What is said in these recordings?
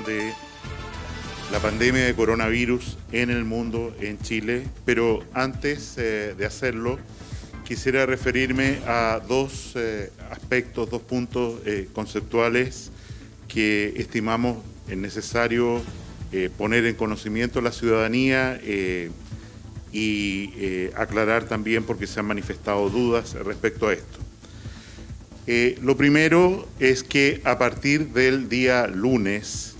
de la pandemia de coronavirus en el mundo, en Chile, pero antes de hacerlo, quisiera referirme a dos aspectos, dos puntos conceptuales que estimamos es necesario poner en conocimiento a la ciudadanía y aclarar también porque se han manifestado dudas respecto a esto. Lo primero es que a partir del día lunes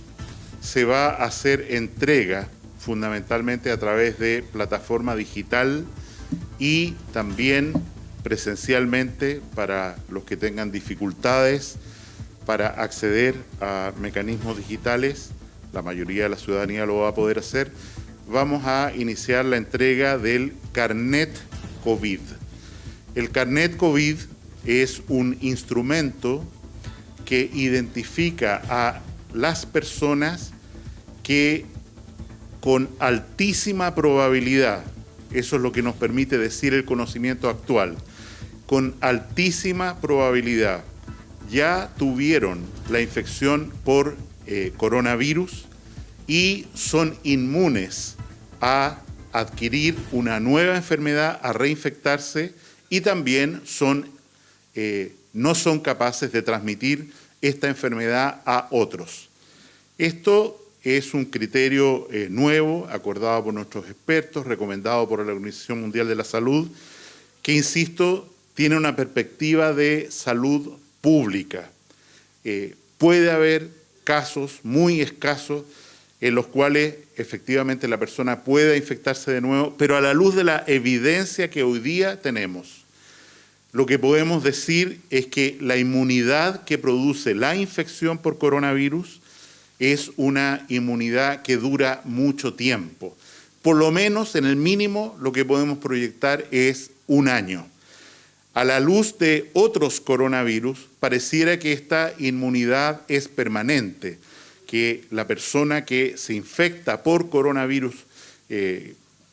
se va a hacer entrega fundamentalmente a través de plataforma digital y también presencialmente para los que tengan dificultades para acceder a mecanismos digitales. La mayoría de la ciudadanía lo va a poder hacer. Vamos a iniciar la entrega del Carnet COVID. El Carnet COVID es un instrumento que identifica a las personas que con altísima probabilidad, eso es lo que nos permite decir el conocimiento actual, con altísima probabilidad ya tuvieron la infección por coronavirus y son inmunes a adquirir una nueva enfermedad, a reinfectarse y también no son capaces de transmitir esta enfermedad a otros. Esto es un criterio nuevo, acordado por nuestros expertos, recomendado por la Organización Mundial de la Salud, que, insisto, tiene una perspectiva de salud pública. Puede haber casos muy escasos en los cuales efectivamente la persona pueda infectarse de nuevo, pero a la luz de la evidencia que hoy día tenemos, lo que podemos decir es que la inmunidad que produce la infección por coronavirus es una inmunidad que dura mucho tiempo. Por lo menos, en el mínimo, lo que podemos proyectar es un año. A la luz de otros coronavirus, pareciera que esta inmunidad es permanente, que la persona que se infecta por coronavirus,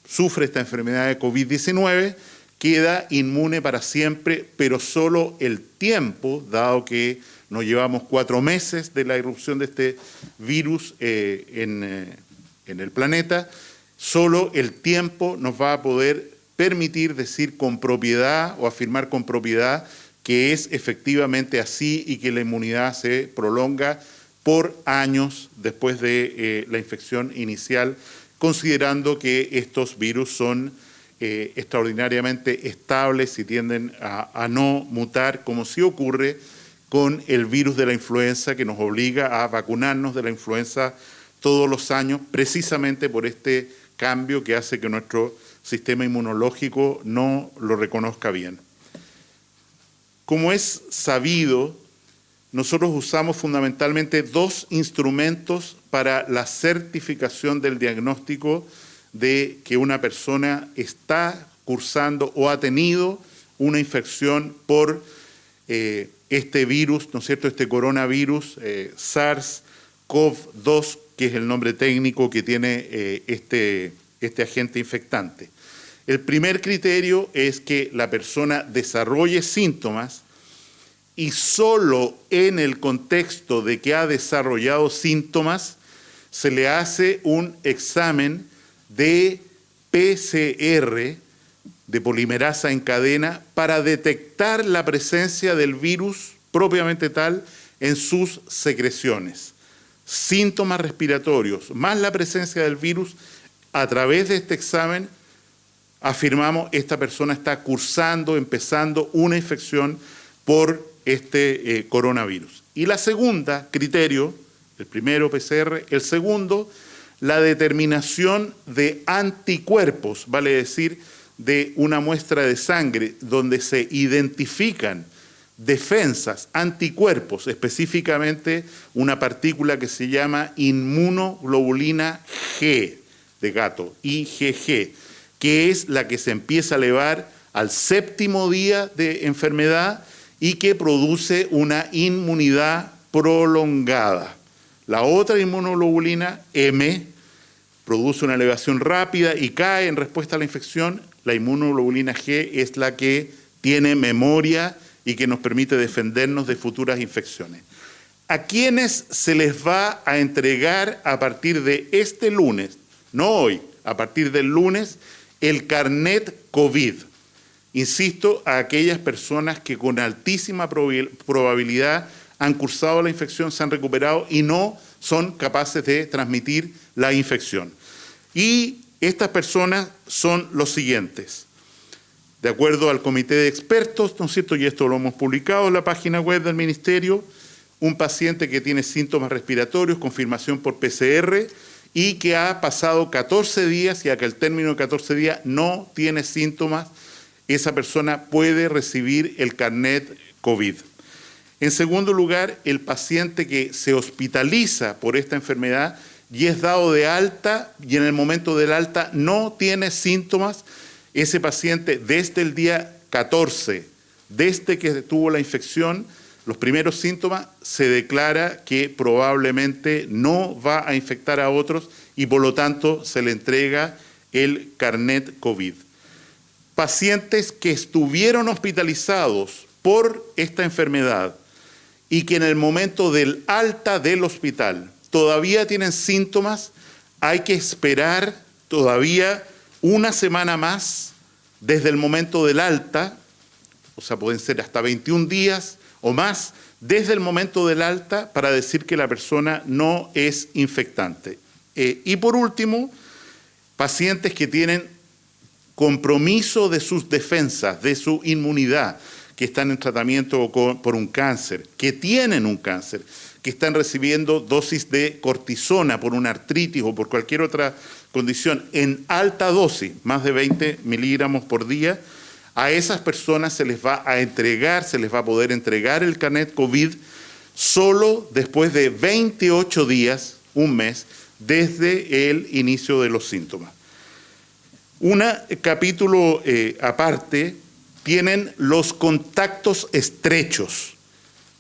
sufre esta enfermedad de COVID-19, queda inmune para siempre, pero solo el tiempo, dado que nos llevamos 4 meses de la irrupción de este virus en el planeta, solo el tiempo nos va a poder permitir decir con propiedad o afirmar con propiedad que es efectivamente así y que la inmunidad se prolonga por años después de la infección inicial, considerando que estos virus son extraordinariamente estables y tienden a no mutar, como sí ocurre con el virus de la influenza, que nos obliga a vacunarnos de la influenza todos los años, precisamente por este cambio que hace que nuestro sistema inmunológico no lo reconozca bien. Como es sabido, nosotros usamos fundamentalmente 2 instrumentos para la certificación del diagnóstico de que una persona está cursando o ha tenido una infección por este virus, ¿no es cierto?, este coronavirus, SARS-CoV-2, que es el nombre técnico que tiene este agente infectante. El primer criterio es que la persona desarrolle síntomas y solo en el contexto de que ha desarrollado síntomas se le hace un examen de PCR, de polimerasa en cadena, para detectar la presencia del virus propiamente tal en sus secreciones. Síntomas respiratorios más la presencia del virus, a través de este examen afirmamos esta persona está cursando, empezando una infección por este coronavirus. Y la segunda criterio, el primero PCR, el segundo, la determinación de anticuerpos, vale decir, de una muestra de sangre donde se identifican defensas, anticuerpos, específicamente una partícula que se llama inmunoglobulina G, de gato, IgG, que es la que se empieza a elevar al 7º día de enfermedad y que produce una inmunidad prolongada. La otra inmunoglobulina, M, produce una elevación rápida y cae en respuesta a la infección. La inmunoglobulina G es la que tiene memoria y que nos permite defendernos de futuras infecciones. a quienes se les va a entregar a partir de este lunes, no hoy, a partir del lunes, el carnet COVID. Insisto, a aquellas personas que con altísima probabilidad han cursado la infección, se han recuperado y no son capaces de transmitir la infección. Y estas personas son los siguientes. De acuerdo al comité de expertos, ¿no es cierto?, y esto lo hemos publicado en la página web del Ministerio, un paciente que tiene síntomas respiratorios, confirmación por PCR, y que ha pasado 14 días y a que al término de 14 días no tiene síntomas, esa persona puede recibir el carnet COVID. En segundo lugar, el paciente que se hospitaliza por esta enfermedad y es dado de alta y en el momento del alta no tiene síntomas, ese paciente desde el día 14, desde que tuvo la infección, los primeros síntomas, se declara que probablemente no va a infectar a otros y por lo tanto se le entrega el carnet COVID. Pacientes que estuvieron hospitalizados por esta enfermedad y que en el momento del alta del hospital todavía tienen síntomas, hay que esperar todavía una semana más desde el momento del alta, o sea, pueden ser hasta 21 días o más, desde el momento del alta para decir que la persona no es infectante. Y por último, pacientes que tienen compromiso de sus defensas, de su inmunidad, que están en tratamiento por un cáncer, que tienen un cáncer, que están recibiendo dosis de cortisona por una artritis o por cualquier otra condición en alta dosis, más de 20 miligramos por día, a esas personas se les va a entregar, se les va a poder entregar el carnet COVID solo después de 28 días, un mes, desde el inicio de los síntomas. Un capítulo aparte tienen los contactos estrechos,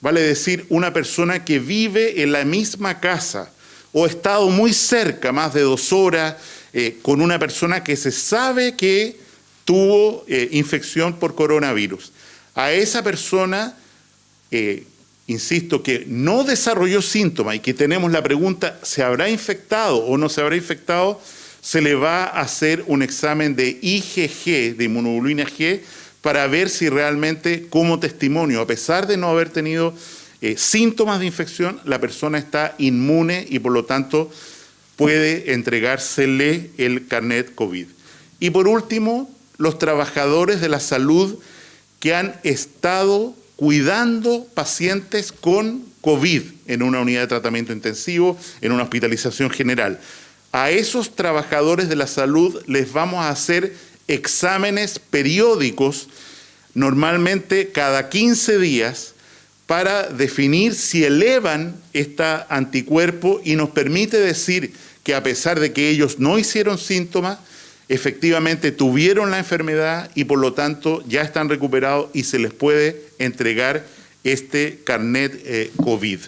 vale decir, una persona que vive en la misma casa o ha estado muy cerca, más de 2 horas, con una persona que se sabe que tuvo infección por coronavirus. A esa persona, insisto, que no desarrolló síntomas y que tenemos la pregunta, ¿se habrá infectado o no se habrá infectado?, se le va a hacer un examen de IgG, de inmunoglobulina G, para ver si realmente como testimonio, a pesar de no haber tenido síntomas de infección, la persona está inmune y por lo tanto puede entregársele el carnet COVID. Y por último, los trabajadores de la salud que han estado cuidando pacientes con COVID en una unidad de tratamiento intensivo, en una hospitalización general. A esos trabajadores de la salud les vamos a hacer exámenes periódicos, normalmente cada 15 días, para definir si elevan este anticuerpo y nos permite decir que a pesar de que ellos no hicieron síntomas, efectivamente tuvieron la enfermedad y por lo tanto ya están recuperados y se les puede entregar este carnet COVID.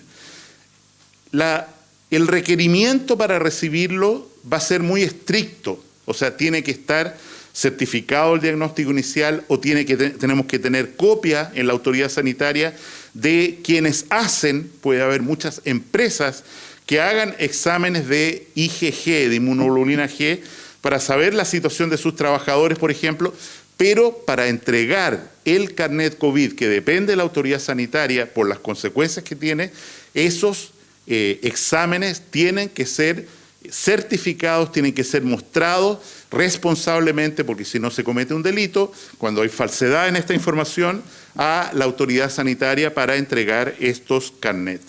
El requerimiento para recibirlo va a ser muy estricto, o sea, tiene que estar certificado el diagnóstico inicial o tenemos que tener copia en la autoridad sanitaria de quienes hacen, puede haber muchas empresas que hagan exámenes de IgG, de inmunoglobulina G, para saber la situación de sus trabajadores, por ejemplo, pero para entregar el carnet COVID, que depende de la autoridad sanitaria por las consecuencias que tiene, esos exámenes tienen que ser certificados, tienen que ser mostrados responsablemente, porque si no se comete un delito, cuando hay falsedad en esta información, a la autoridad sanitaria para entregar estos carnets.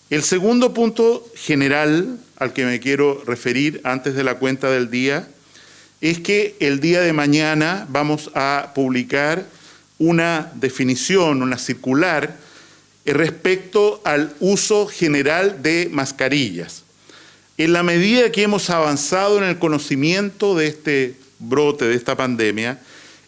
El segundo punto general al que me quiero referir antes de la cuenta del día es que el día de mañana vamos a publicar una definición, una circular respecto al uso general de mascarillas. En la medida que hemos avanzado en el conocimiento de este brote, de esta pandemia,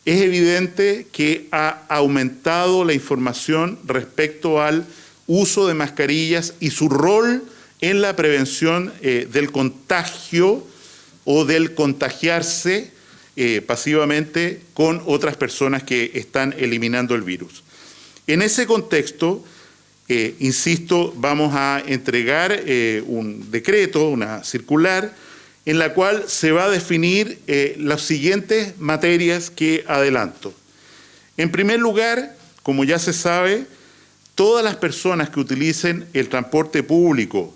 es evidente que ha aumentado la información respecto al uso de mascarillas y su rol en la prevención del contagio o del contagiarse pasivamente con otras personas que están eliminando el virus. En ese contexto, insisto, vamos a entregar un decreto, una circular, en la cual se va a definir las siguientes materias que adelanto. En primer lugar, como ya se sabe, todas las personas que utilicen el transporte público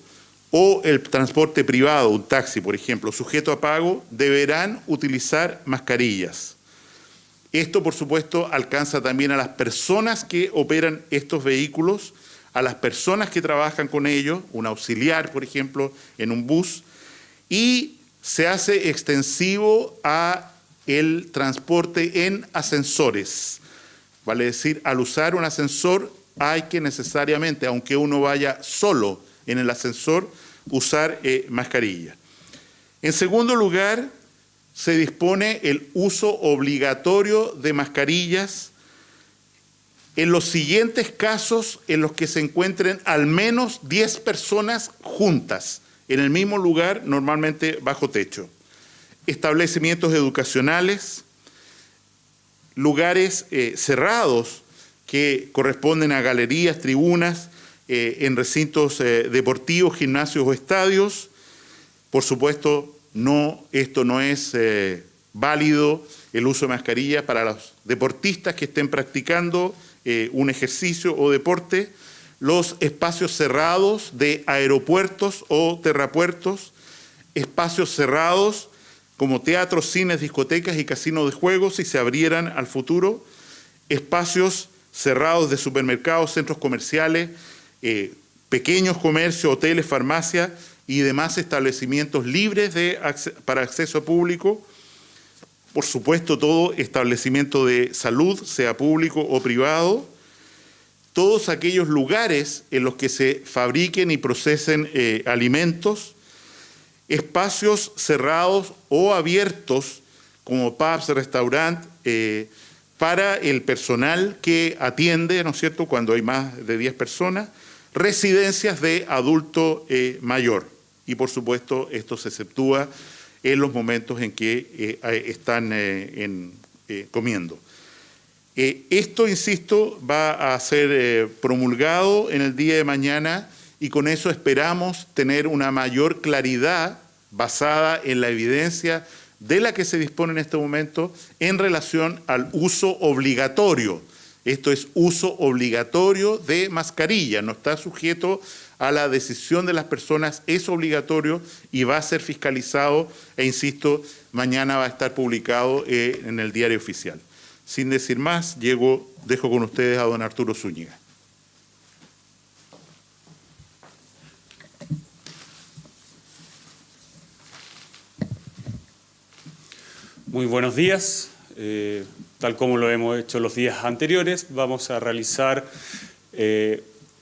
o el transporte privado, un taxi, por ejemplo, sujeto a pago, deberán utilizar mascarillas. Esto, por supuesto, alcanza también a las personas que operan estos vehículos, a las personas que trabajan con ellos, un auxiliar, por ejemplo, en un bus, y se hace extensivo a el transporte en ascensores. Vale decir, al usar un ascensor hay que necesariamente, aunque uno vaya solo en el ascensor, usar mascarilla. En segundo lugar, se dispone el uso obligatorio de mascarillas en los siguientes casos en los que se encuentren al menos 10 personas juntas en el mismo lugar, normalmente bajo techo. Establecimientos educacionales, lugares cerrados que corresponden a galerías, tribunas, en recintos deportivos, gimnasios o estadios. Por supuesto, esto no es válido el uso de mascarilla para los deportistas que estén practicando un ejercicio o deporte, los espacios cerrados de aeropuertos o terrapuertos, espacios cerrados como teatros, cines, discotecas y casinos de juegos si se abrieran al futuro, espacios cerrados de supermercados, centros comerciales, pequeños comercios, hoteles, farmacias y demás establecimientos libres para acceso público. Por supuesto, todo establecimiento de salud, sea público o privado. Todos aquellos lugares en los que se fabriquen y procesen alimentos. Espacios cerrados o abiertos, como pubs, restaurantes, para el personal que atiende, ¿no es cierto?, cuando hay más de 10 personas, residencias de adulto mayor. Y, por supuesto, esto se exceptúa en los momentos en que están comiendo. Esto, insisto, va a ser promulgado en el día de mañana y con eso esperamos tener una mayor claridad basada en la evidencia de la que se dispone en este momento en relación al uso obligatorio. Esto es uso obligatorio de mascarilla, no está sujeto a la decisión de las personas, es obligatorio y va a ser fiscalizado e, insisto, mañana va a estar publicado en el diario oficial. Sin decir más, dejo con ustedes a don Arturo Zúñiga. Muy buenos días. Tal como lo hemos hecho los días anteriores, vamos a realizar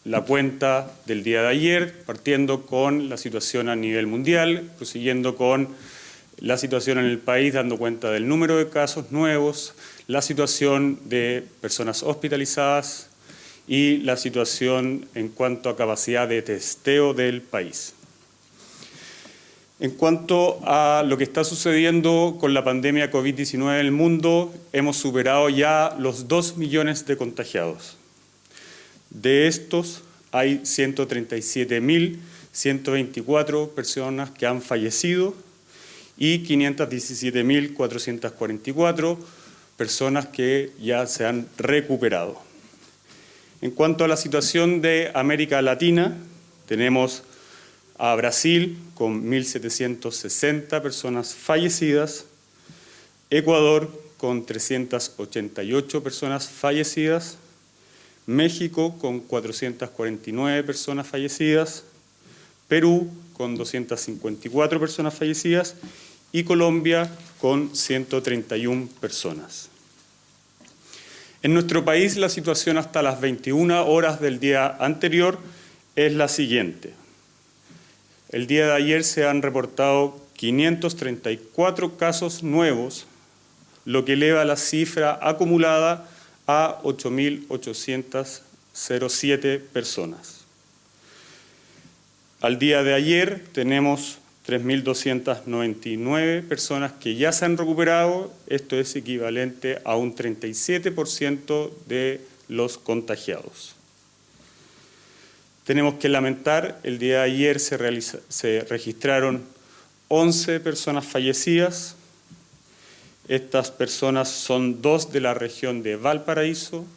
la cuenta del día de ayer, partiendo con la situación a nivel mundial, prosiguiendo con la situación en el país, dando cuenta del número de casos nuevos, la situación de personas hospitalizadas y la situación en cuanto a capacidad de testeo del país. En cuanto a lo que está sucediendo con la pandemia COVID-19 en el mundo, hemos superado ya los 2 millones de contagiados. De estos, hay 137.124 personas que han fallecido y 517.444 personas que ya se han recuperado. En cuanto a la situación de América Latina, tenemos a Brasil con 1.760 personas fallecidas, Ecuador con 388 personas fallecidas, México con 449 personas fallecidas, Perú con 254 personas fallecidas y Colombia con 131 personas. En nuestro país la situación hasta las 21 horas del día anterior es la siguiente. El día de ayer se han reportado 534 casos nuevos, lo que eleva la cifra acumulada a 8.807 personas. Al día de ayer tenemos 3.299 personas que ya se han recuperado, esto es equivalente a un 37% de los contagiados. tenemos que lamentar, el día de ayer se registraron 11 personas fallecidas. Estas personas son 2 de la región de Valparaíso,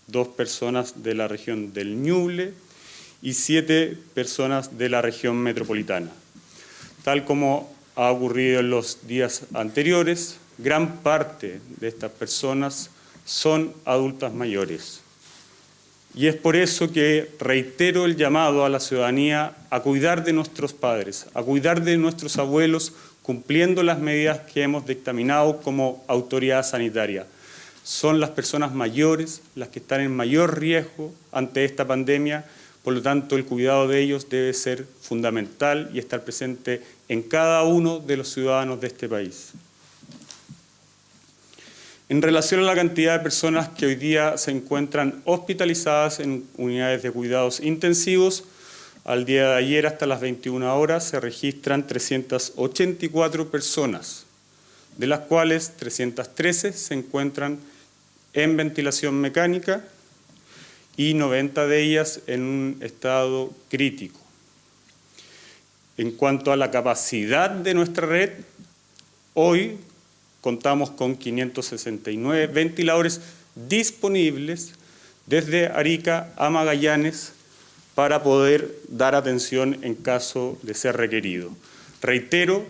2 personas de la región del Ñuble y 7 personas de la región metropolitana. Tal como ha ocurrido en los días anteriores, gran parte de estas personas son adultas mayores. Y es por eso que reitero el llamado a la ciudadanía a cuidar de nuestros padres, a cuidar de nuestros abuelos, cumpliendo las medidas que hemos dictaminado como autoridad sanitaria. Son las personas mayores las que están en mayor riesgo ante esta pandemia, por lo tanto el cuidado de ellos debe ser fundamental y estar presente en cada uno de los ciudadanos de este país. En relación a la cantidad de personas que hoy día se encuentran hospitalizadas en unidades de cuidados intensivos, al día de ayer hasta las 21 horas se registran 384 personas, de las cuales 313 se encuentran en ventilación mecánica y 90 de ellas en un estado crítico. En cuanto a la capacidad de nuestra red, hoy contamos con 569 ventiladores disponibles desde Arica a Magallanes para poder dar atención en caso de ser requerido. Reitero,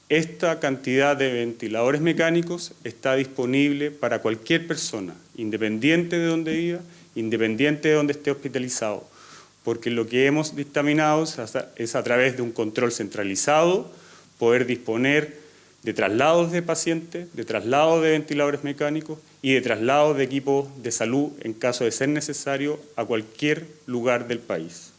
esta cantidad de ventiladores mecánicos está disponible para cualquier persona, independiente de donde viva, independiente de donde esté hospitalizado, porque lo que hemos dictaminado es a través de un control centralizado poder disponer de traslados de pacientes, de traslados de ventiladores mecánicos y de traslados de equipos de salud en caso de ser necesario a cualquier lugar del país.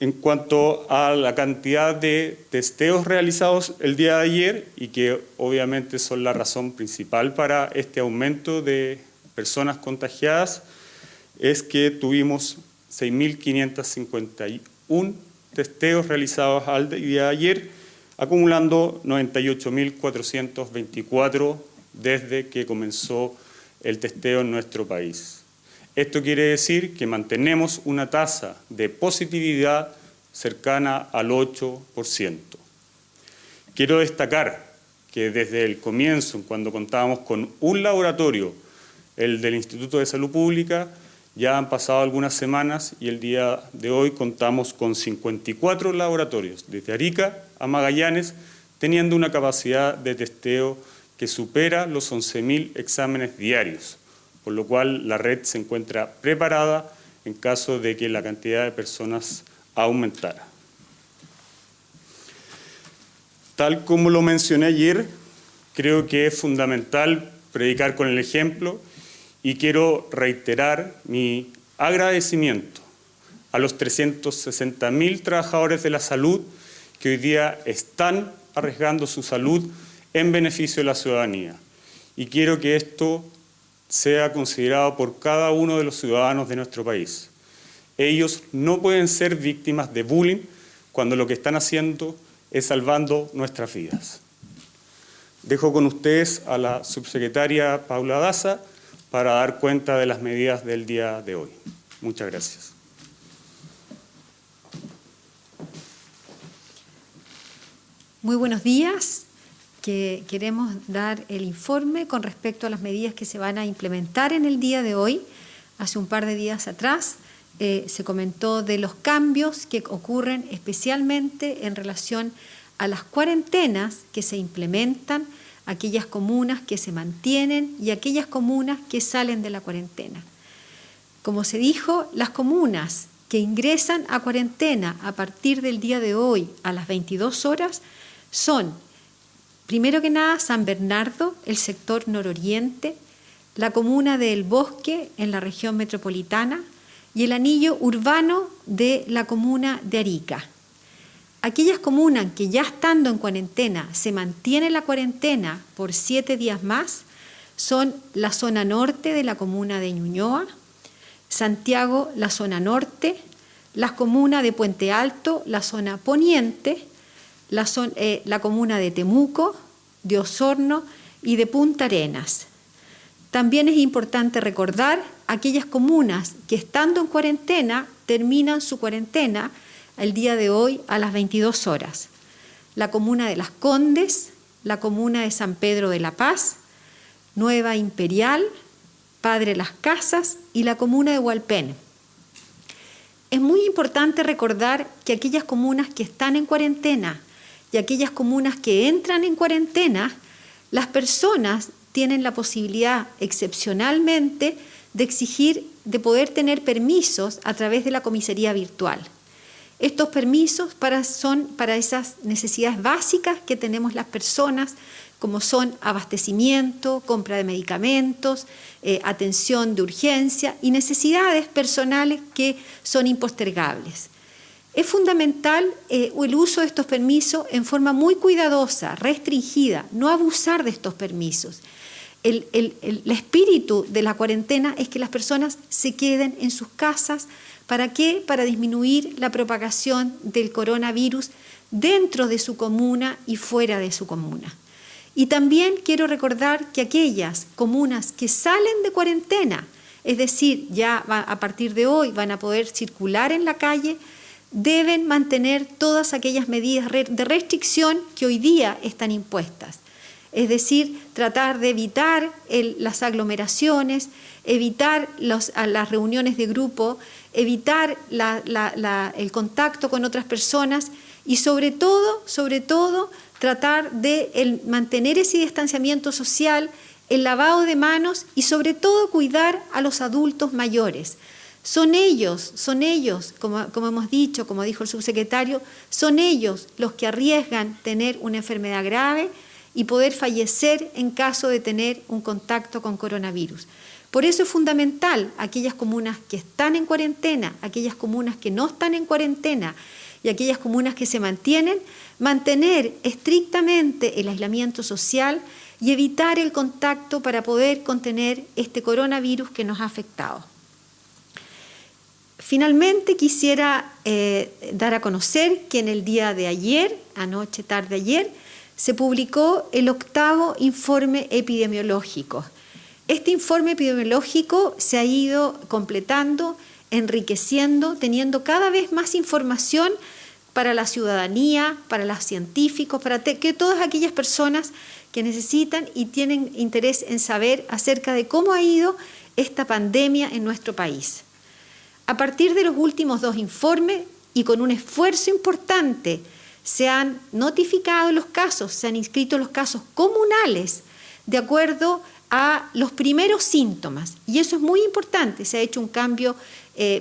En cuanto a la cantidad de testeos realizados el día de ayer, y que obviamente son la razón principal para este aumento de personas contagiadas, es que tuvimos 6.551 testeos realizados al día de ayer, acumulando 98.424 desde que comenzó el testeo en nuestro país. Esto quiere decir que mantenemos una tasa de positividad cercana al 8%. Quiero destacar que desde el comienzo, cuando contábamos con un laboratorio, el del Instituto de Salud Pública, ya han pasado algunas semanas y el día de hoy contamos con 54 laboratorios, desde Arica a Magallanes, teniendo una capacidad de testeo que supera los 11.000 exámenes diarios, por lo cual la red se encuentra preparada en caso de que la cantidad de personas aumentara. Tal como lo mencioné ayer, creo que es fundamental predicar con el ejemplo y quiero reiterar mi agradecimiento a los 360.000 trabajadores de la salud que hoy día están arriesgando su salud en beneficio de la ciudadanía. Y quiero que esto sea considerado por cada uno de los ciudadanos de nuestro país. Ellos no pueden ser víctimas de bullying cuando lo que están haciendo es salvando nuestras vidas. Dejo con ustedes a la subsecretaria Paula Daza para dar cuenta de las medidas del día de hoy. Muchas gracias. Muy buenos días. Queremos dar el informe con respecto a las medidas que se van a implementar en el día de hoy. Hace un par de días atrás se comentó de los cambios que ocurren especialmente en relación a las cuarentenas que se implementan, aquellas comunas que se mantienen y aquellas comunas que salen de la cuarentena. Como se dijo, las comunas que ingresan a cuarentena a partir del día de hoy a las 22 horas son, primero que nada, San Bernardo, el sector nororiente, la comuna de El Bosque en la región metropolitana y el anillo urbano de la comuna de Arica. Aquellas comunas que ya estando en cuarentena se mantiene la cuarentena por 7 días más son la zona norte de la comuna de Ñuñoa, Santiago, la zona norte, las comunas de Puente Alto, la zona poniente, la comuna de Temuco, de Osorno y de Punta Arenas. También es importante recordar aquellas comunas que estando en cuarentena terminan su cuarentena el día de hoy a las 22 horas. La comuna de Las Condes, la comuna de San Pedro de la Paz, Nueva Imperial, Padre Las Casas y la comuna de Hualpén. Es muy importante recordar que aquellas comunas que están en cuarentena y aquellas comunas que entran en cuarentena, las personas tienen la posibilidad excepcionalmente de exigir, de poder tener permisos a través de la comisaría virtual. Estos permisos son para esas necesidades básicas que tenemos las personas, como son abastecimiento, compra de medicamentos, atención de urgencia y necesidades personales que son impostergables. Es fundamental el uso de estos permisos en forma muy cuidadosa, restringida, no abusar de estos permisos. El espíritu de la cuarentena es que las personas se queden en sus casas. ¿Para qué? Para disminuir la propagación del coronavirus dentro de su comuna y fuera de su comuna. Y también quiero recordar que aquellas comunas que salen de cuarentena, es decir, ya a partir de hoy van a poder circular en la calle, deben mantener todas aquellas medidas de restricción que hoy día están impuestas. Es decir, tratar de evitar las aglomeraciones, evitar las reuniones de grupo, evitar el contacto con otras personas y sobre todo tratar de como ese distanciamiento social, el lavado de manos y sobre todo cuidar a los adultos mayores. Son ellos, como hemos dicho, como dijo el subsecretario, son ellos los que arriesgan tener una enfermedad grave y poder fallecer en caso de tener un contacto con coronavirus. Por eso es fundamental aquellas comunas que están en cuarentena, aquellas comunas que no están en cuarentena y aquellas comunas que se mantener estrictamente el aislamiento social y evitar el contacto para poder contener este coronavirus que nos ha afectado. Finalmente quisiera dar a conocer que en el día de ayer, tarde ayer, se publicó el 8º informe epidemiológico. Este informe epidemiológico se ha ido completando, enriqueciendo, teniendo cada vez más información para la ciudadanía, para los científicos, para que todas aquellas personas que necesitan y tienen interés en saber acerca de cómo ha ido esta pandemia en nuestro país. A partir de los últimos 2 informes y con un esfuerzo importante, se han notificado los casos, se han inscrito los casos comunales de acuerdo a los primeros síntomas. Y eso es muy importante, se ha hecho un cambio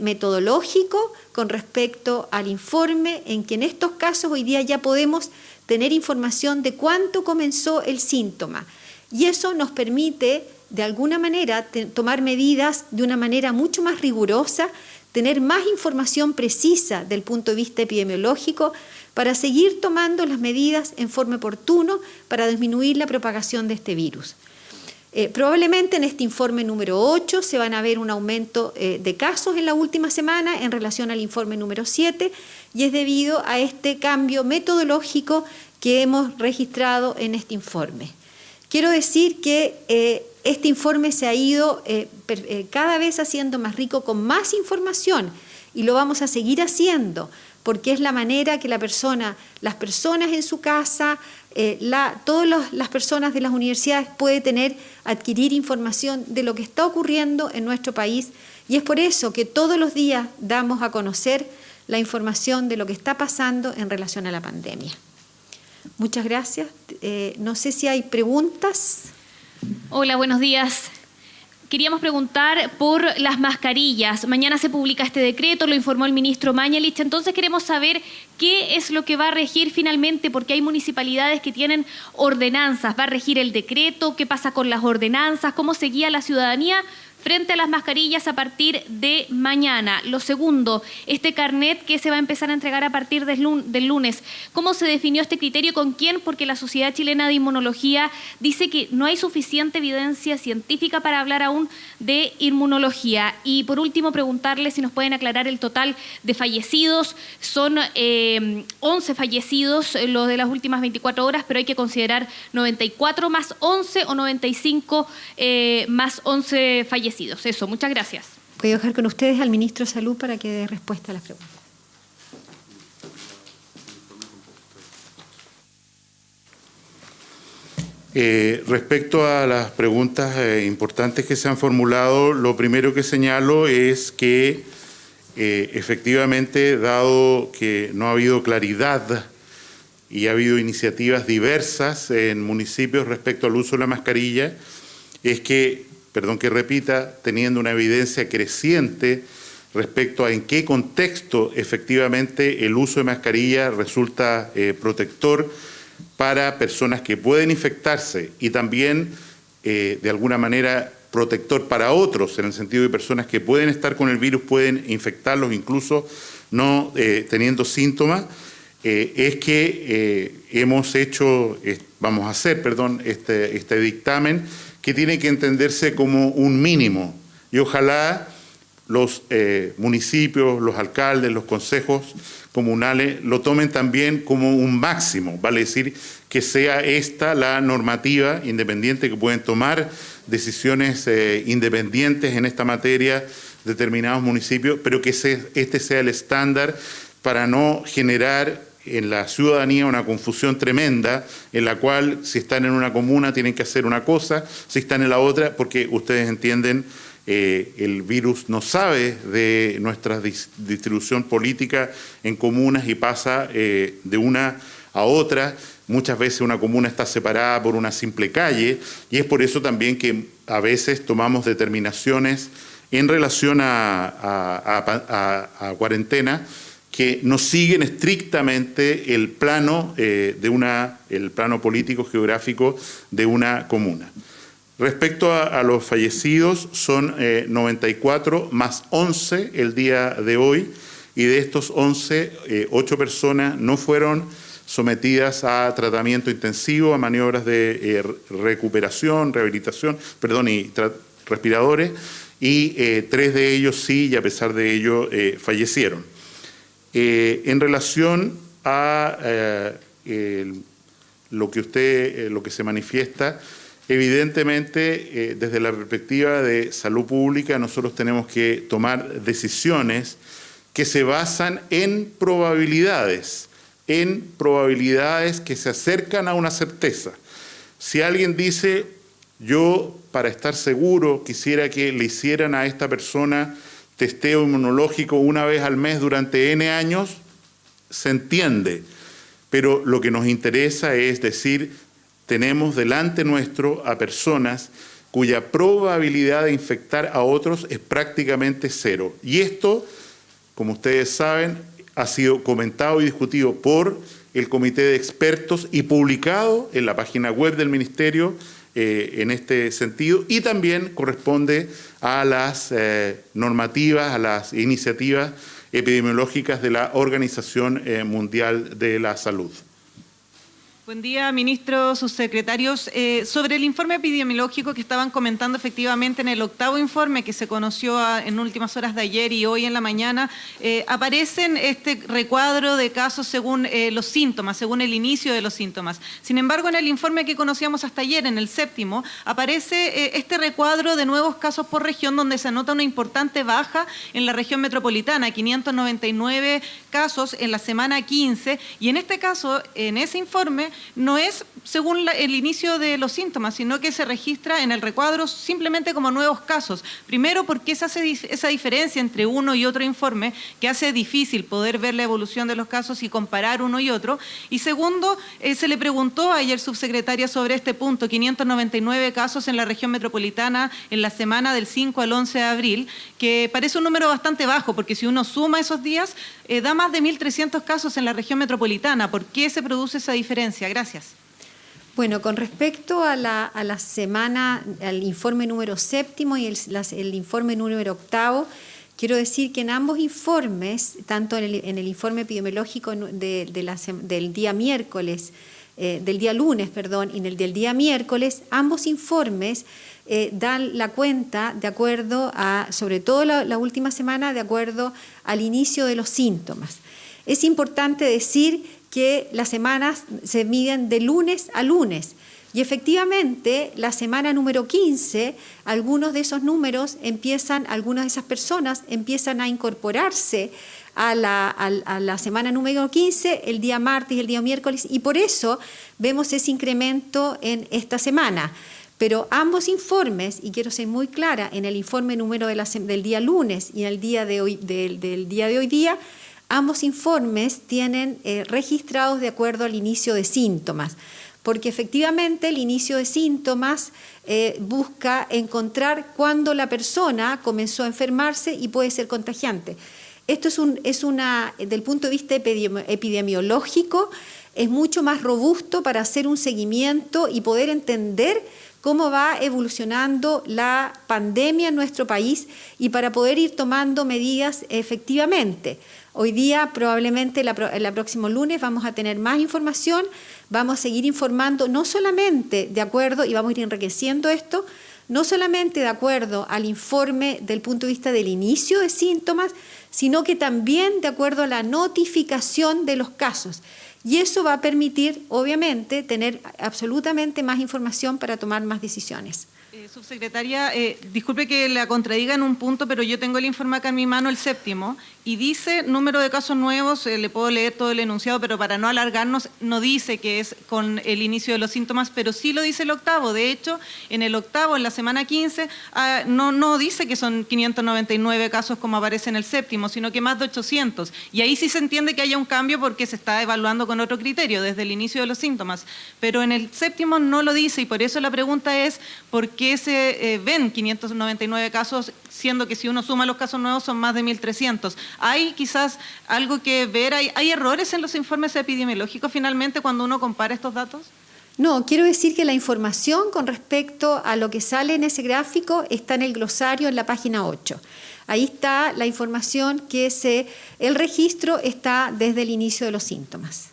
metodológico con respecto al informe, en que en estos casos hoy día ya podemos tener información de cuánto comenzó el síntoma. Y eso nos permite, de alguna manera, tomar medidas de una manera mucho más rigurosa, tener más información precisa del punto de vista epidemiológico para seguir tomando las medidas en forma oportuna para disminuir la propagación de este virus. Probablemente en este informe número 8 se van a ver un aumento de casos en la última semana en relación al informe número 7 y es debido a este cambio metodológico que hemos registrado en este informe. Quiero decir que este informe se ha ido cada vez haciendo más rico con más información y lo vamos a seguir haciendo porque es la manera que las personas en su casa, todas las personas de las universidades pueden adquirir información de lo que está ocurriendo en nuestro país y es por eso que todos los días damos a conocer la información de lo que está pasando en relación a la pandemia. Muchas gracias. No sé si hay preguntas. Hola, buenos días. Queríamos preguntar por las mascarillas. Mañana se publica este decreto, lo informó el ministro Mañalich. Entonces queremos saber qué es lo que va a regir finalmente, porque hay municipalidades que tienen ordenanzas. ¿Va a regir el decreto? ¿Qué pasa con las ordenanzas? ¿Cómo se guía la ciudadanía frente a las mascarillas a partir de mañana? Lo segundo, este carnet que se va a empezar a entregar a partir del lunes, ¿cómo se definió este criterio y con quién? Porque la Sociedad Chilena de Inmunología dice que no hay suficiente evidencia científica para hablar aún de inmunología. Y por último, preguntarle si nos pueden aclarar el total de fallecidos. Son 11 fallecidos los de las últimas 24 horas, pero hay que considerar 94 más 11 o 95 más 11 fallecidos. fallecidos. Eso, muchas gracias. Voy a dejar con ustedes al ministro de Salud para que dé respuesta a las preguntas. Respecto a las preguntas importantes que se han formulado, lo primero que señalo es que efectivamente, dado que no ha habido claridad y ha habido iniciativas diversas en municipios respecto al uso de la mascarilla, es que, perdón que repita, teniendo una evidencia creciente respecto a en qué contexto efectivamente el uso de mascarilla resulta protector para personas que pueden infectarse y también, de alguna manera, protector para otros, en el sentido de personas que pueden estar con el virus, pueden infectarlos incluso no teniendo síntomas, es que vamos a hacer este dictamen que tiene que entenderse como un mínimo y ojalá los municipios, los alcaldes, los consejos comunales lo tomen también como un máximo, vale decir que sea esta la normativa independiente, que pueden tomar decisiones independientes en esta materia determinados municipios, pero que este sea el estándar para no generar en la ciudadanía una confusión tremenda en la cual si están en una comuna tienen que hacer una cosa, si están en la otra, porque ustedes entienden, el virus no sabe de nuestra distribución política en comunas y pasa de una a otra. Muchas veces una comuna está separada por una simple calle y es por eso también que a veces tomamos determinaciones en relación a cuarentena que no siguen estrictamente el plano el plano político geográfico de una comuna. Respecto a los fallecidos, son 94 más 11 el día de hoy, y de estos 11, 8 personas no fueron sometidas a tratamiento intensivo, a maniobras de recuperación, rehabilitación, y respiradores, y 3 de ellos sí, y a pesar de ello fallecieron. En relación a lo que se manifiesta, evidentemente, desde la perspectiva de salud pública, nosotros tenemos que tomar decisiones que se basan en probabilidades que se acercan a una certeza. Si alguien dice, yo para estar seguro quisiera que le hicieran a esta persona testeo inmunológico una vez al mes durante N años, se entiende, pero lo que nos interesa es decir, tenemos delante nuestro a personas cuya probabilidad de infectar a otros es prácticamente cero. Y esto, como ustedes saben, ha sido comentado y discutido por el comité de expertos y publicado en la página web del Ministerio en este sentido, y también corresponde a las normativas, a las iniciativas epidemiológicas de la Organización Mundial de la Salud. Buen día, ministros, subsecretarios. Sobre el informe epidemiológico que estaban comentando, efectivamente en el 8º informe que se conoció en últimas horas de ayer y hoy en la mañana, aparecen este recuadro de casos según los síntomas, según el inicio de los síntomas. Sin embargo, en el informe que conocíamos hasta ayer, en el 7º, aparece este recuadro de nuevos casos por región, donde se anota una importante baja en la región metropolitana, 599 casos en la semana 15, y en este caso, en ese informe, no es según el inicio de los síntomas, sino que se registra en el recuadro simplemente como nuevos casos. Primero, porque se hace esa diferencia entre uno y otro informe, que hace difícil poder ver la evolución de los casos y comparar uno y otro. Y segundo, se le preguntó ayer subsecretaria sobre este punto, 599 casos en la región metropolitana en la semana del 5 al 11 de abril, que parece un número bastante bajo, porque si uno suma esos días, da más de 1.300 casos en la región metropolitana. ¿Por qué se produce esa diferencia? Gracias. Bueno, con respecto a la semana, al informe número 7º y el informe número 8º, quiero decir que en ambos informes, tanto en el informe epidemiológico del día miércoles, del día lunes, y en el del día miércoles, ambos informes dan la cuenta de acuerdo a, sobre todo la última semana, de acuerdo al inicio de los síntomas. Es importante decir que las semanas se miden de lunes a lunes, Y efectivamente, la semana número 15, algunos de esos números algunas de esas personas empiezan a incorporarse a la semana número 15, el día martes y el día miércoles, y por eso vemos ese incremento en esta semana. Pero ambos informes, y quiero ser muy clara, en el informe número del día lunes y en el día de hoy, del día de hoy día, ambos informes tienen registrados de acuerdo al inicio de síntomas, porque efectivamente el inicio de síntomas busca encontrar cuándo la persona comenzó a enfermarse y puede ser contagiante. Esto desde el punto de vista epidemiológico, es mucho más robusto para hacer un seguimiento y poder entender cómo va evolucionando la pandemia en nuestro país y para poder ir tomando medidas efectivamente. Hoy día, probablemente el próximo lunes, vamos a tener más información, vamos a seguir informando no solamente de acuerdo, y vamos a ir enriqueciendo esto, no solamente de acuerdo al informe del punto de vista del inicio de síntomas, sino que también de acuerdo a la notificación de los casos. Y eso va a permitir, obviamente, tener absolutamente más información para tomar más decisiones. Subsecretaria, disculpe que la contradiga en un punto, pero yo tengo el informe acá en mi mano, el 7º, y dice número de casos nuevos, le puedo leer todo el enunciado, pero para no alargarnos, no dice que es con el inicio de los síntomas, pero sí lo dice el 8º. De hecho, en el 8º, en la semana 15, no dice que son 599 casos como aparece en el 7º, sino que más de 800. Y ahí sí se entiende que haya un cambio porque se está evaluando con otro criterio, desde el inicio de los síntomas. Pero en el 7º no lo dice, y por eso la pregunta es, ¿por qué se ven 599 casos, siendo que si uno suma los casos nuevos son más de 1.300? ¿Hay quizás algo que ver? ¿Hay errores en los informes epidemiológicos finalmente cuando uno compara estos datos? No, quiero decir que la información con respecto a lo que sale en ese gráfico está en el glosario en la página 8. Ahí está la información el registro está desde el inicio de los síntomas.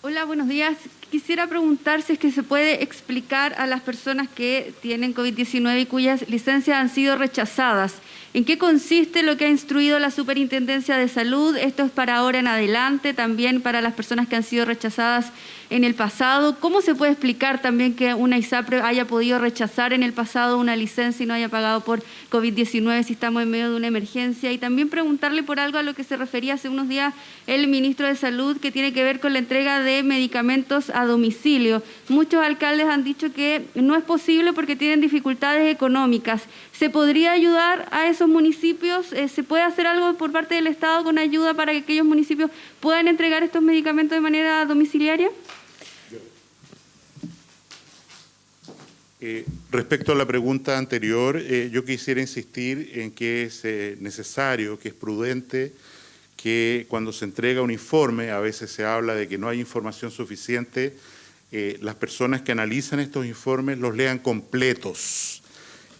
Hola, buenos días. Quisiera preguntar si es que se puede explicar a las personas que tienen COVID-19 y cuyas licencias han sido rechazadas. ¿En qué consiste lo que ha instruido la Superintendencia de Salud? Esto es para ahora en adelante, también para las personas que han sido rechazadas en el pasado. ¿Cómo se puede explicar también que una ISAPRE haya podido rechazar en el pasado una licencia y no haya pagado por COVID-19 si estamos en medio de una emergencia? Y también preguntarle por algo a lo que se refería hace unos días el ministro de Salud, que tiene que ver con la entrega de medicamentos a domicilio. Muchos alcaldes han dicho que no es posible porque tienen dificultades económicas. ¿Se podría ayudar a esos municipios? ¿Se puede hacer algo por parte del Estado con ayuda para que aquellos municipios puedan entregar estos medicamentos de manera domiciliaria? Respecto a la pregunta anterior, yo quisiera insistir en que es necesario, que es prudente, que cuando se entrega un informe, a veces se habla de que no hay información suficiente, las personas que analizan estos informes los lean completos.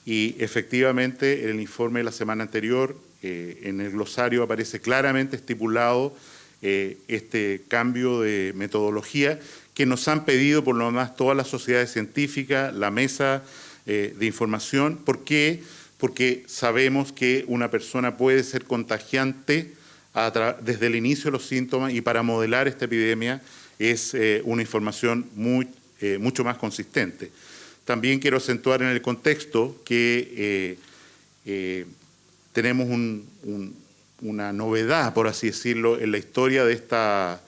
Y efectivamente, en el informe de la semana anterior, en el glosario aparece claramente estipulado este cambio de metodología que nos han pedido por lo demás todas las sociedades científicas, la mesa de información. ¿Por qué? Porque sabemos que una persona puede ser contagiante desde el inicio de los síntomas, y para modelar esta epidemia es una información mucho más consistente. También quiero acentuar en el contexto que tenemos una novedad, por así decirlo, en la historia de esta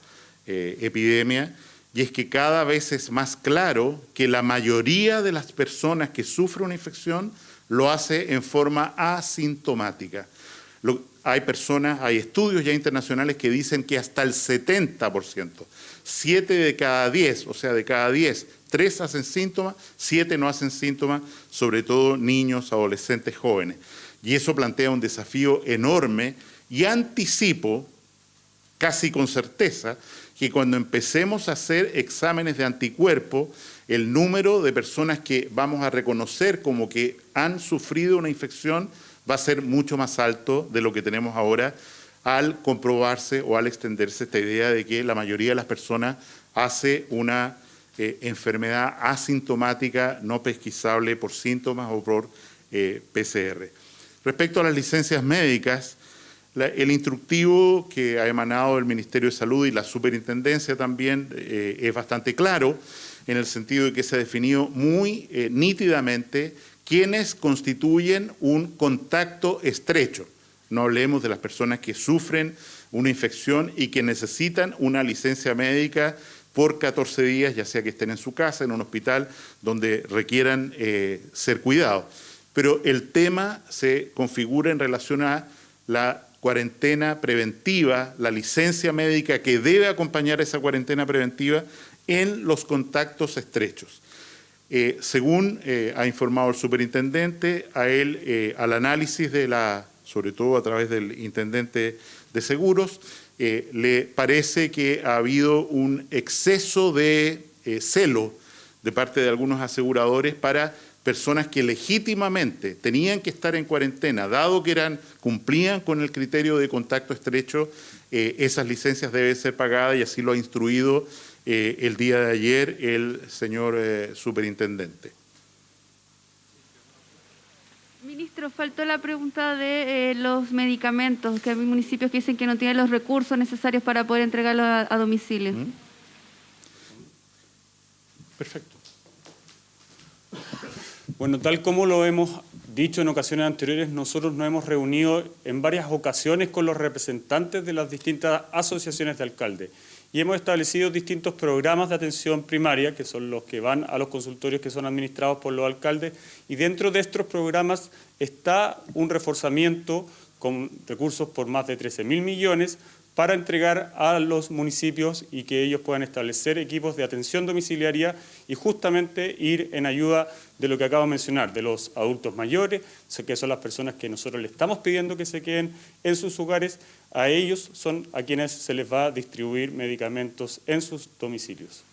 epidemia, y es que cada vez es más claro que la mayoría de las personas que sufren una infección lo hace en forma asintomática. Hay estudios ya internacionales que dicen que hasta el 70%, 7 de cada 10, o sea, de cada 10, 3 hacen síntomas, 7 no hacen síntomas, sobre todo niños, adolescentes, jóvenes. Y eso plantea un desafío enorme, y anticipo, casi con certeza, que cuando empecemos a hacer exámenes de anticuerpos, el número de personas que vamos a reconocer como que han sufrido una infección va a ser mucho más alto de lo que tenemos ahora, al comprobarse o al extenderse esta idea de que la mayoría de las personas hace una enfermedad asintomática no pesquisable por síntomas o por PCR. Respecto a las licencias médicas, el instructivo que ha emanado del Ministerio de Salud y la Superintendencia también es bastante claro. en el sentido de que se ha definido muy nítidamente quiénes constituyen un contacto estrecho. No hablemos de las personas que sufren una infección y que necesitan una licencia médica por 14 días, ya sea que estén en su casa, en un hospital, donde requieran ser cuidados. Pero el tema se configura en relación a la cuarentena preventiva, la licencia médica que debe acompañar esa cuarentena preventiva en los contactos estrechos. Según ha informado el superintendente, a él, al análisis de sobre todo a través del intendente de seguros, le parece que ha habido un exceso de celo de parte de algunos aseguradores para personas que legítimamente tenían que estar en cuarentena, dado que cumplían con el criterio de contacto estrecho, esas licencias deben ser pagadas y así lo ha instruido el día de ayer el señor superintendente. Ministro, faltó la pregunta de los medicamentos, que hay municipios que dicen que no tienen los recursos necesarios para poder entregarlos a domicilio. Perfecto. Bueno, tal como lo hemos dicho en ocasiones anteriores, nosotros nos hemos reunido en varias ocasiones con los representantes de las distintas asociaciones de alcaldes y hemos establecido distintos programas de atención primaria, que son los que van a los consultorios que son administrados por los alcaldes, y dentro de estos programas está un reforzamiento con recursos por más de 13.000 millones para entregar a los municipios y que ellos puedan establecer equipos de atención domiciliaria y justamente ir en ayuda de lo que acabo de mencionar, de los adultos mayores, que son las personas que nosotros le estamos pidiendo que se queden en sus hogares, a ellos son a quienes se les va a distribuir medicamentos en sus domicilios.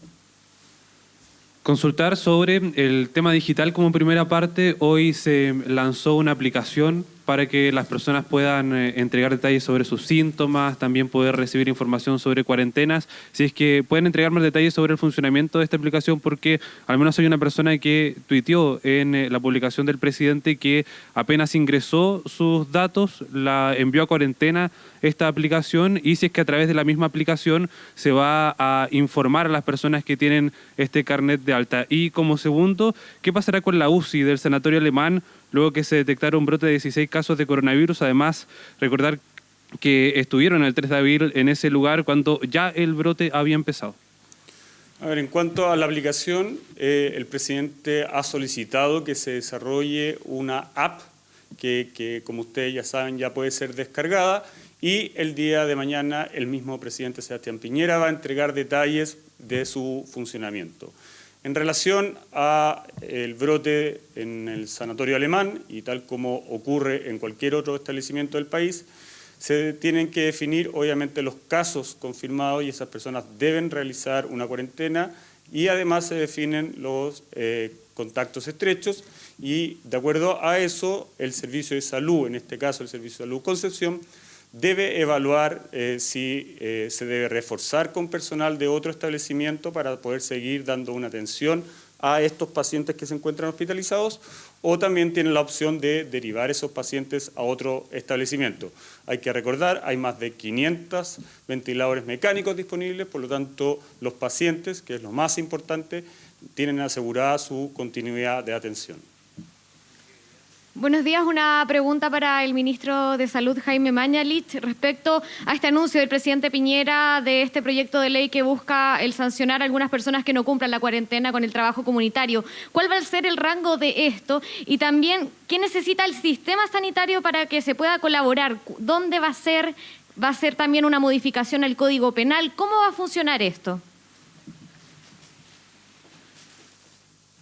Consultar sobre el tema digital como primera parte. Hoy se lanzó una aplicación para que las personas puedan entregar detalles sobre sus síntomas, también poder recibir información sobre cuarentenas. Si es que pueden entregar más detalles sobre el funcionamiento de esta aplicación, porque al menos hay una persona que tuiteó en la publicación del presidente que apenas ingresó sus datos, la envió a cuarentena esta aplicación, y si es que a través de la misma aplicación se va a informar a las personas que tienen este carnet de alta. Y como segundo, ¿qué pasará con la UCI del Sanatorio Alemán luego que se detectaron un brote de 16 casos de coronavirus? Además, recordar que estuvieron el 3 de abril en ese lugar cuando ya el brote había empezado. A ver, en cuanto a la aplicación, el presidente ha solicitado que se desarrolle una app que, como ustedes ya saben, ya puede ser descargada, y el día de mañana el mismo presidente Sebastián Piñera va a entregar detalles de su funcionamiento. En relación al brote en el Sanatorio Alemán, y tal como ocurre en cualquier otro establecimiento del país, se tienen que definir obviamente los casos confirmados y esas personas deben realizar una cuarentena, y además se definen los contactos estrechos, y de acuerdo a eso el Servicio de Salud, en este caso el Servicio de Salud Concepción, debe evaluar si se debe reforzar con personal de otro establecimiento para poder seguir dando una atención a estos pacientes que se encuentran hospitalizados, o también tienen la opción de derivar esos pacientes a otro establecimiento. Hay que recordar, hay más de 500 ventiladores mecánicos disponibles, por lo tanto los pacientes, que es lo más importante, tienen asegurada su continuidad de atención. Buenos días, una pregunta para el ministro de Salud, Jaime Mañalich, respecto a este anuncio del presidente Piñera de este proyecto de ley que busca el sancionar a algunas personas que no cumplan la cuarentena con el trabajo comunitario. ¿Cuál va a ser el rango de esto? Y también, ¿qué necesita el sistema sanitario para que se pueda colaborar? ¿Dónde va a ser? ¿Va a ser también una modificación al Código Penal? ¿Cómo va a funcionar esto?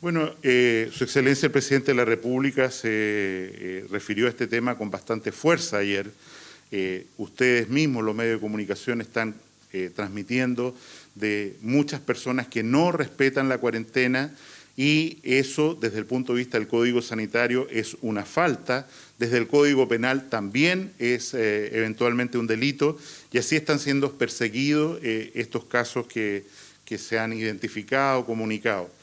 Bueno, Su Excelencia el Presidente de la República se refirió a este tema con bastante fuerza ayer. Ustedes mismos, los medios de comunicación, están transmitiendo de muchas personas que no respetan la cuarentena, y eso, desde el punto de vista del Código Sanitario, es una falta. Desde el Código Penal también es eventualmente un delito, y así están siendo perseguidos estos casos que se han identificado, comunicado.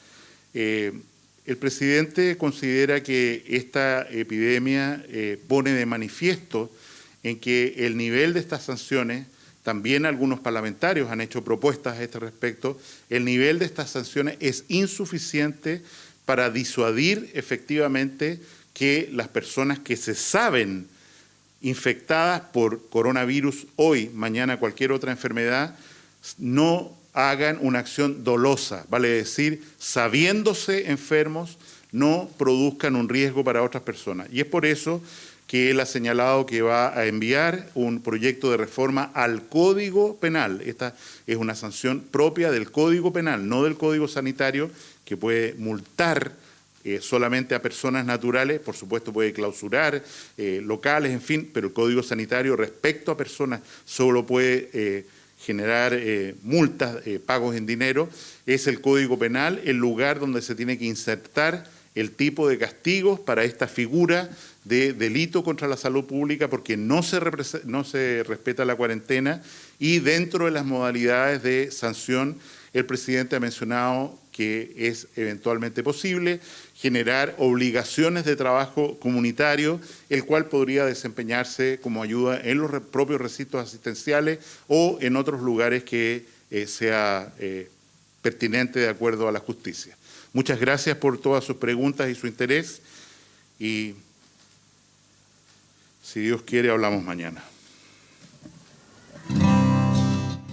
El presidente considera que esta epidemia pone de manifiesto en que el nivel de estas sanciones también algunos parlamentarios han hecho propuestas a este respecto, el nivel de estas sanciones es insuficiente para disuadir efectivamente que las personas que se saben infectadas por coronavirus hoy, mañana cualquier otra enfermedad, no hagan una acción dolosa, vale decir, sabiéndose enfermos, no produzcan un riesgo para otras personas. Y es por eso que él ha señalado que va a enviar un proyecto de reforma al Código Penal. Esta es una sanción propia del Código Penal, no del Código Sanitario, que puede multar solamente a personas naturales, por supuesto puede clausurar locales, en fin, pero el Código Sanitario respecto a personas solo puede generar multas, pagos en dinero. Es el Código Penal el lugar donde se tiene que insertar el tipo de castigos para esta figura de delito contra la salud pública, porque no se respeta la cuarentena, y dentro de las modalidades de sanción el presidente ha mencionado que es eventualmente posible generar obligaciones de trabajo comunitario, el cual podría desempeñarse como ayuda en los propios recintos asistenciales o en otros lugares que sea pertinente de acuerdo a la justicia. Muchas gracias por todas sus preguntas y su interés, y si Dios quiere hablamos mañana.